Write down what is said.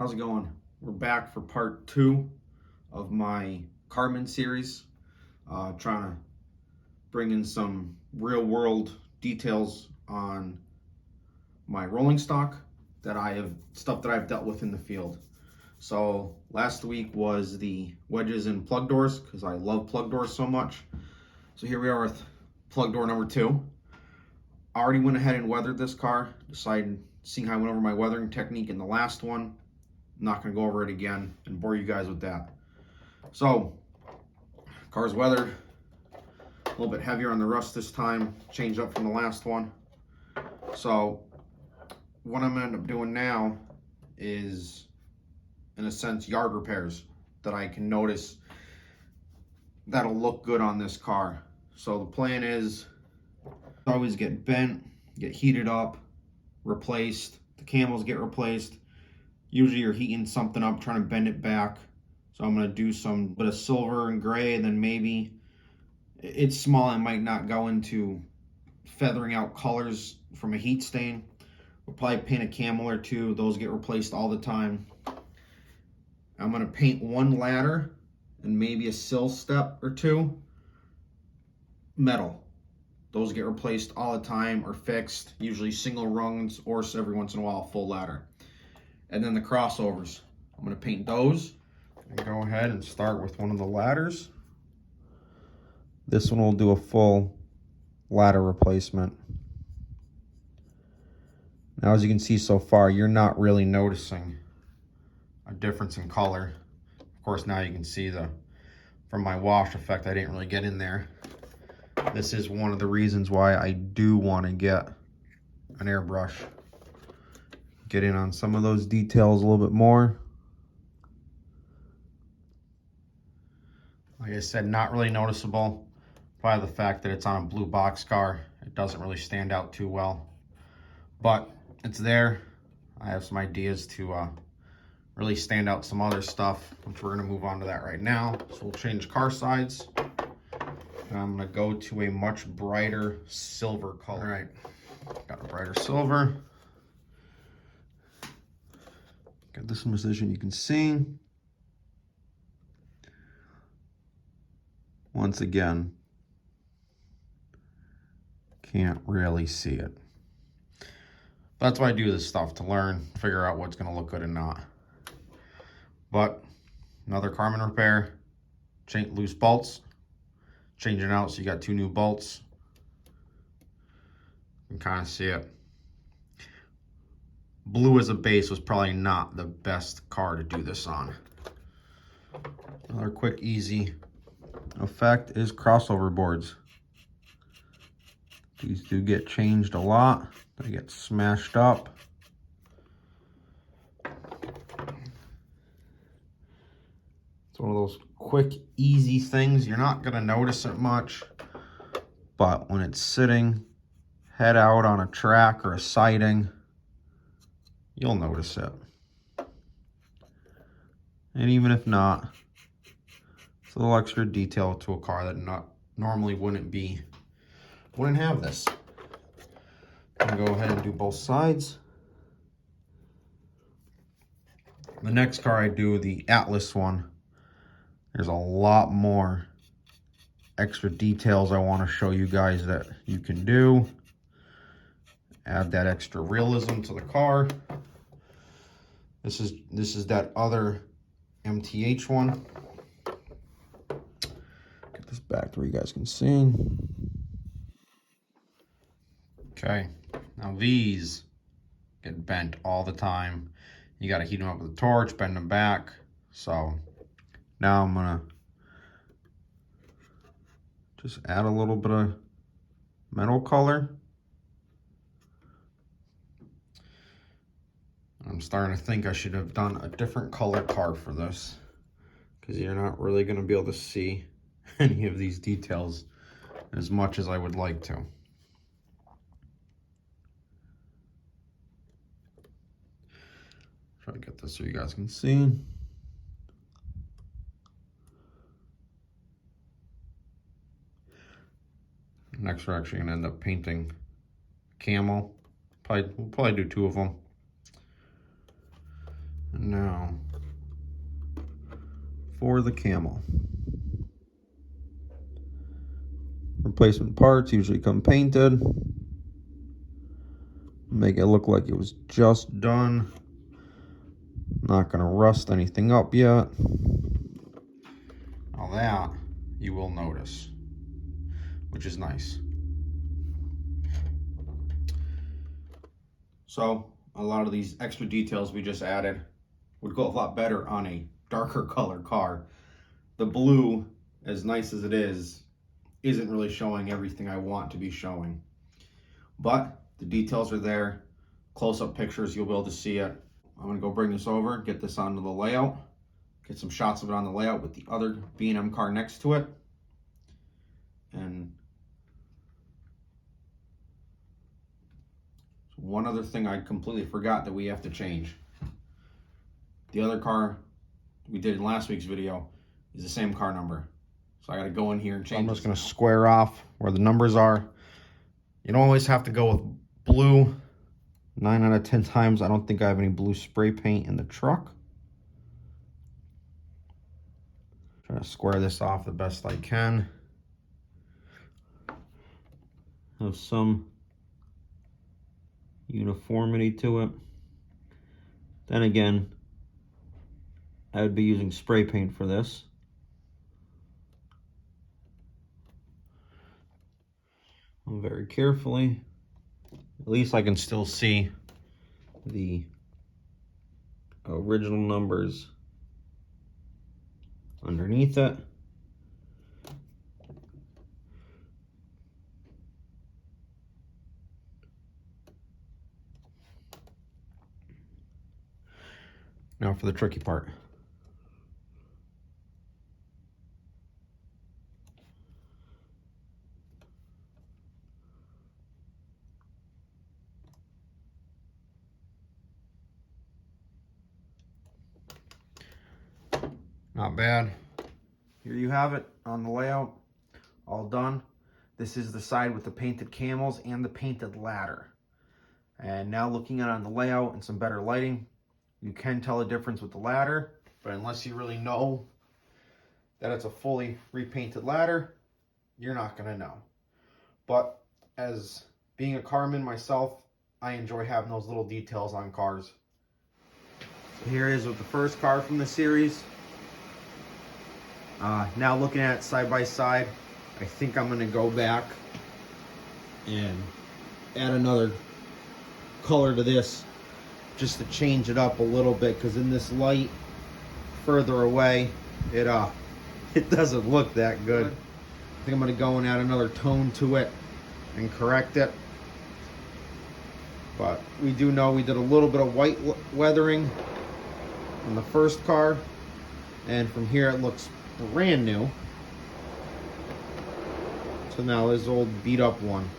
How's it going? We're back for part 2 of my CARMAN series. Trying to bring in some real world details on my rolling stock stuff that I've dealt with in the field. So last week was the wedges and plug doors because I love plug doors so much. So here we are with plug door number 2. I already went ahead and weathered this car, seeing how I went over my weathering technique in the last one. I'm not going to go over it again and bore you guys with that. So, car's weathered, a little bit heavier on the rust this time, changed up from the last one. So, what I'm going to end up doing now is, in a sense, yard repairs that I can notice that'll look good on this car. So the plan is always get bent, get heated up, replaced. The camels get replaced. Usually you're heating something up, trying to bend it back. So I'm going to do some bit of silver and gray, and then maybe, it's small, I might not go into feathering out colors from a heat stain. We'll probably paint a camel or two. Those get replaced all the time. I'm going to paint one ladder and maybe a sill step or two metal. Those get replaced all the time or fixed, usually single rungs or every once in a while a full ladder. And then the crossovers, I'm going to paint those and go ahead and start with one of the ladders. This one will do a full ladder replacement. Now, as you can see so far, you're not really noticing a difference in color. Of course, now you can see from my wash effect, I didn't really get in there. This is one of the reasons why I do want to get an airbrush. Get in on some of those details a little bit more. Like I said, not really noticeable. Probably the fact that it's on a blue box car. It doesn't really stand out too well. But it's there. I have some ideas to really stand out some other stuff, which we're going to move on to that right now. So we'll change car sides. And I'm going to go to a much brighter silver color. All right, got a brighter silver. Got this in position you can see. Once again, can't really see it. But that's why I do this stuff, to learn, figure out what's going to look good and not. But another CARMAN repair, change loose bolts, changing out so you got 2 new bolts. You can kind of see it. Blue as a base was probably not the best car to do this on. Another quick, easy effect is crossover boards. These do get changed a lot. They get smashed up. It's one of those quick, easy things. You're not going to notice it much, but when it's sitting head out on a track or a siding, you'll notice it. And even if not, it's a little extra detail to a car that normally wouldn't have this. I'm gonna go ahead and do both sides. The next car I do, the Atlas one, there's a lot more extra details I want to show you guys that you can do. Add that extra realism to the car. This is that other MTH one. Get this back to where you guys can see. Okay, now these get bent all the time. You got to heat them up with a torch, bend them back. So now I'm gonna just add a little bit of metal color. I'm starting to think I should have done a different color car for this, because you're not really going to be able to see any of these details as much as I would like to. Try to get this so you guys can see. Next, we're actually going to end up painting camel. We'll probably do 2 of them. And Now, for the camel. Replacement parts usually come painted. Make it look like it was just done. Not gonna rust anything up yet. Now that you will notice, which is nice. So a lot of these extra details we just added would go a lot better on a darker color car. The blue, as nice as it is, isn't really showing everything I want to be showing. But the details are there. Close-up pictures, you'll be able to see it. I'm gonna go bring this over, get this onto the layout, get some shots of it on the layout with the other B&M car next to it. And one other thing I completely forgot that we have to change. The other car we did in last week's video is the same car number. So I gotta go in here and change. I'm just gonna square off where the numbers are. You don't always have to go with blue. 9 out of 10 times, I don't think I have any blue spray paint in the truck. Try to square this off the best I can. Have some uniformity to it. Then again, I would be using spray paint for this. Very carefully. At least I can still see the original numbers underneath it. Now for the tricky part. Not bad. Here you have it on the layout, all done. This is the side with the painted camels and the painted ladder. And now looking at it on the layout and some better lighting, you can tell a difference with the ladder, but unless you really know that it's a fully repainted ladder, you're not gonna know. But as being a carman myself, I enjoy having those little details on cars. So here it is with the first car from the series. Now looking at it side by side, I think I'm gonna go back and add another color to this just to change it up a little bit, because in this light further away, it doesn't look that good. I think I'm gonna go and add another tone to it and correct it. But we do know we did a little bit of white weathering on the first car, and from here it looks brand new. So now this old beat up one.